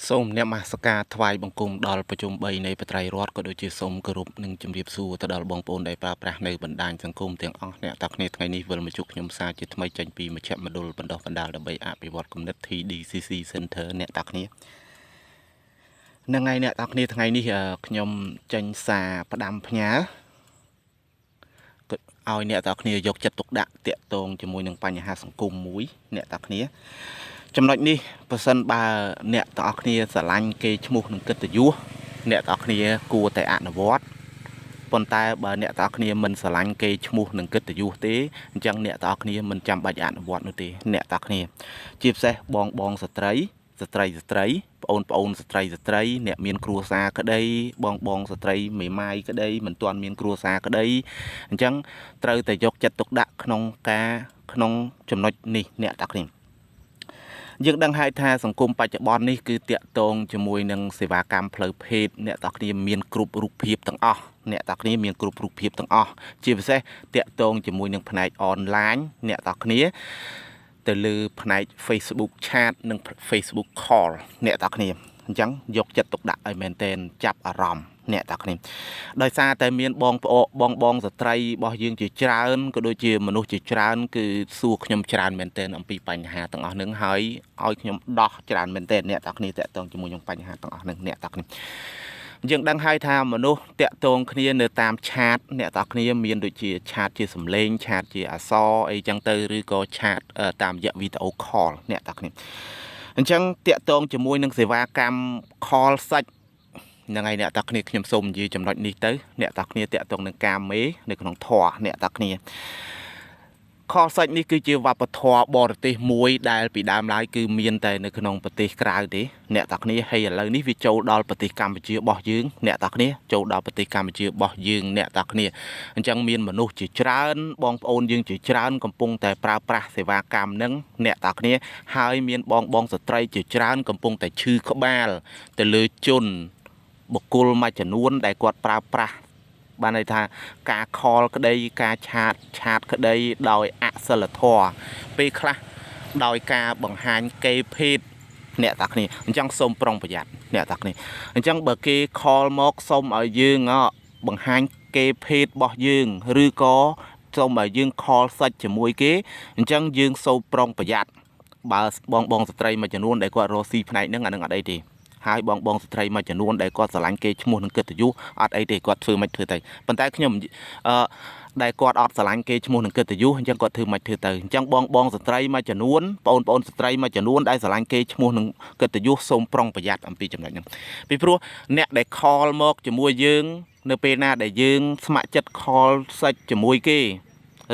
សូមអ្នកមហាសការថ្វាយបង្គំដល់ប្រជុំ3នៃបត្រៃរដ្ឋក៏ដូចជាសូមគោរពនិងជម្រាបសួរទៅដល់បងប្អូនដែលប្រើប្រាស់នៅបណ្ដាញសង្គមទាំងអស់អ្នកទាំងគ្នាថ្ងៃនេះវិលមកជួបខ្ញុំសារជាថ្មីចេញពីមជ្ឈមណ្ឌលបណ្ដុះបណ្ដាលដើម្បីអភិវឌ្ឍគំនិត TDCC Center អ្នកទាំងគ្នានឹងថ្ងៃអ្នកទាំងគ្នាថ្ងៃនេះខ្ញុំចេញសារផ្ដាំផ្ញើឲ្យអ្នកទាំងគ្នាយកចិត្តទុកដាក់តាក់ទងជាមួយនឹងបញ្ហាសង្គមមួយអ្នកទាំងគ្នាចំណុចនេះប្រសិនបើអ្នកទាំងអស់គ្នាស្រឡាញ់គេឈ្មោះនឹងកិត្តិយសអ្នកទាំងអស់គ្នាគួរតែអនុវត្តប៉ុន្តែបើអ្នកទាំងអស់គ្នាមិនស្រឡាញ់គេឈ្មោះនឹងកិត្តិយសទេអញ្ចឹងអ្នកទាំងអស់គ្នាមិនចាំបាច់អនុវត្តនោះទេអ្នកទាំងអស់គ្នាជាពិសេសបងស្ត្រីបងស្ត្រីអ្នកមានគ្រួសារក្តីបងស្ត្រីមេម៉ាយក្តីមិនទាន់មានគ្រួសារក្តីអញ្ចឹងត្រូវតែយកចិត្តទុកដាក់ក្នុងចំណុចនេះអ្នកទាំងអស់គ្នាយើងដឹងហើយថាសង្គមបច្ចុប្បន្ននេះគឺតាក់ទងជាមួយនឹងសេវាកម្មផ្លូវភេទអ្នកទាំងគ្នាមានគ្រប់រូបភាពទាំងអស់អ្នកទាំងគ្នាមានគ្រប់រូបភាពទាំងអស់ជាពិសេសតាក់ទងជាមួយនឹងផ្នែកអនឡាញអ្នកទាំងគ្នាទៅលើផ្នែក Facebook Chat និង Facebook Call អ្នកទាំងគ្នាអញ្ចឹងយកចិត្តទុកដាក់ឲ្យមែនទែនចាប់អារម្មណ៍អ្នកទាំងគ្នាដោយសារតែមានបងស្ត្រីរបស់យើងជាច្រើនក៏ដូចជាមនុស្សជាច្រើនគឺសួរខ្ញុំច្រើនមែនទែនអំពីបញ្ហាទាំងអស់ហ្នឹងហើយឲ្យខ្ញុំដោះច្រើនមែនទែនអ្នកទាំងគ្នាតាក់ទងជាមួយនឹងបញ្ហាទាំងអស់ហ្នឹងអ្នកទាំងគ្នាយើងដឹងហើយថាមនុស្សតាក់ទងគ្នានៅតាមឆាតអ្នកទាំងគ្នាមានដូចជាឆាតជាសំឡេងឆាតជាអក្សរអីចឹងទៅឬក៏ឆាតតាមរយៈវីដេអូ call អ្នកទាំងគ្នាអញ្ចឹងតាក់ទងជាមួយនឹងសេវាកម្ម call សាច់ហ្នឹងហើយអ្នកទាំងគ្នាខ្ញុំសូមនិយាយចំណុចនេះទៅអ្នកទាំងគ្នាតាក់ទងនឹងកាមេនៅក្នុងធម៌អ្នកទាំងគ្នាខលសាច់នេះគឺជាវប្បធម៌បរទេសមួយដែលពីដើមឡើយគឺមានតែនៅក្នុងប្រទេសក្រៅទេអ្នកទាំងគ្នាហើយឥឡូវនេះវាចូលដល់ប្រទេសកម្ពុជារបស់យើងអ្នកទាំងគ្នាចូលដល់ប្រទេសកម្ពុជារបស់យើងអ្នកទាំងគ្នាអញ្ចឹងមានមនុស្សជាច្រើនបងប្អូនយើងជាច្រើនកំពុងតែប្រើប្រាស់សេវាកម្មហ្នឹងអ្នកទាំងគ្នាហើយមានបងស្ត្រីជាច្រើនកំពុងតែឈឺក្បាលទៅលើជនបុគ្គលមួយចំនួនដែលគាត់ប្រើប្រាស់បានន័យថាការខលក្តីការឆាតក្តីដោយអសិលធម៌ពេលខ្លះដោយការបង្ហាញកេរភេទអ្នកទាំងគ្នាអញ្ចឹងសូមប្រុងប្រយ័ត្នអ្នកទាំងគ្នាអញ្ចឹងបើគេខលមកសូមឲ្យយើងបង្ហាញកេរភេទរបស់យើងឬក៏សូមឲ្យយើងខលសាច់ជាមួយគេអញ្ចឹងយើងសូមប្រុងប្រយ័ត្នបើបងស្ត្រីមួយចំនួនដែលគាត់រស់ស៊ីផ្នែកហ្នឹងអានឹងអត់អីទេហើយបងស្ត្រីមួយចំនួនដែលគាត់ស្រឡាញ់គេឈ្មោះនឹងកិត្តិយសអត់អីទេគាត់ធ្វើមិនធ្វើទៅប៉ុន្តែខ្ញុំដែលគាត់អត់ស្រឡាញ់គេឈ្មោះនឹងកិត្តិយសអញ្ចឹងគាត់ធ្វើមិនធ្វើទៅអញ្ចឹងបងស្ត្រីមួយចំនួនបងស្ត្រីមួយចំនួនដែលស្រឡាញ់គេឈ្មោះនឹងកិត្តិយសសូមប្រុងប្រយ័ត្នអំពីចំណុចហ្នឹងពីព្រោះអ្នកដែលខលមកជាមួយយើងនៅពេលណាដែលយើងស្ម័គ្រចិត្តខលសាច់ជាមួយគេ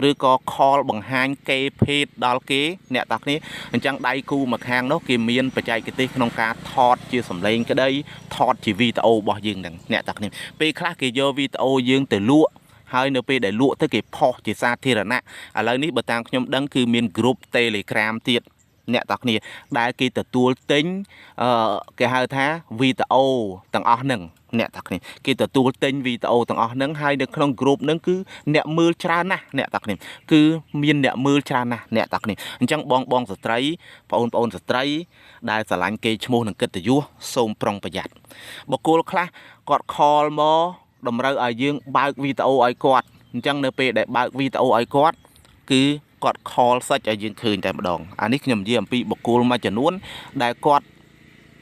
ឬក៏ខលបង្ហាញកេរភេទដល់គេអ្នកទាំងគ្នាអញ្ចឹងដៃគូមួយខាងនោះគេមានបច្ចេកទេសក្នុងការថតជាសម្លេងក្តីថតជាវីដេអូរបស់យើងហ្នឹងអ្នកទាំងគ្នាពេលខ្លះគេយកវីដេអូយើងទៅលក់ហើយនៅពេលដែលលក់ទៅគេផុសជាសាធារណៈឥឡូវនេះបើតាមខ្ញុំដឹងគឺមាន group Telegram ទៀតអ្នកទាំងគ្នាដែលគេទទួលទិញគេហៅថាវីដេអូទាំងអស់ហ្នឹងអ្នកទាំងគ្នាគេទទួលទិញវីដេអូទាំងអស់ហ្នឹងហើយនៅក្នុង group ហ្នឹងគឺអ្នកមើលច្រើនណាស់អ្នកទាំងគ្នាគឺមានអ្នកមើលច្រើនណាស់អ្នកទាំងគ្នាអញ្ចឹងបងស្ត្រីបងស្ត្រីដែលស្រឡាញ់គេឈ្មោះនឹងកិត្តិយសសូមប្រុងប្រយ័ត្នបុគ្គលខ្លះគាត់ខលមកតម្រូវឲ្យយើងបើកវីដេអូឲ្យគាត់អញ្ចឹងនៅពេលដែលបើកវីដេអូឲ្យគាត់គឺគាត់ខលសាច់ឲ្យយើងឃើញតែម្ដងអានេះខ្ញុំនិយាយអំពីបុគ្គលមួយចំនួនដែលគាត់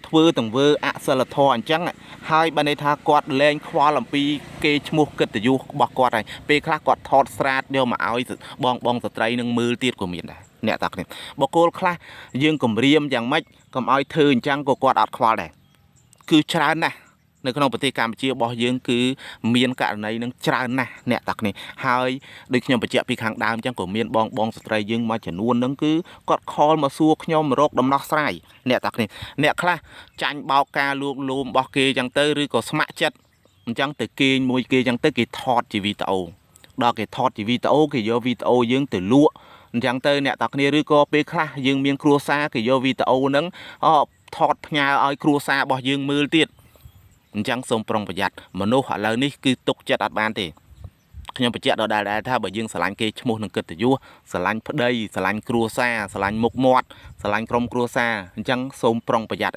ធ្វើទង្វើអសិលធម៌អញ្ចឹងហើយបានន័យថាគាត់លែងខ្វល់អំពីគេឈ្មោះកិត្តិយសរបស់គាត់ហើយពេលខ្លះគាត់ថតស្រាតយកមកឲ្យបងស្ត្រីនឹងមើលទៀតក៏មានដែរអ្នកតាគ្នាបុគ្គលខ្លះយើងគម្រាមយ៉ាងម៉េចកុំឲ្យធ្វើអញ្ចឹងក៏គាត់អត់ខ្វល់ដែរគឺច្រើនណាស់នៅក្នុងប្រទេសកម្ពុជារបស់យើងគឺមានករណីនឹងច្រើនណាស់អ្នកតាគ្នាហើយដូចខ្ញុំបញ្ជាក់ពីខាងដើមអញ្ចឹងក៏មានបងស្ត្រីយើងមួយចំនួនហ្នឹងគឺគាត់ខលមកសួរខ្ញុំរកដំណោះស្រាយអ្នកតាគ្នាអ្នកខ្លះចាញ់បោកការលួងលោមរបស់គេអញ្ចឹងទៅឬក៏ស្ម័គ្រចិត្តអញ្ចឹងទៅគេងមួយគេអញ្ចឹងទៅគេថតជាវីដេអូដល់គេថតជាវីដេអូគេយកវីដេអូយើងទៅលក់អញ្ចឹងទៅអ្នកតាគ្នាឬក៏ពេលខ្លះយើងមានគ្រួសារគេយកវីដេអូហ្នឹងថតផ្ញើឲ្យគ្រួសាររបស់យើងមើលទៀតអញ្ចឹងសូមប្រុងប្រយ័ត្នមនុស្សឥឡូវនេះគឺទុកចិត្តអត់បានទេខ្ញុំបញ្ជាក់ដដែលថាបើយើងស្រឡាញ់គេឈ្មោះនឹងកិត្តិយសស្រឡាញ់ប្តីស្រឡាញ់គ្រួសារស្រឡាញ់មុខមាត់ស្រឡាញ់ក្រុមគ្រួសារអញ្ចឹងសូមប្រុងប្រយ័ត្ន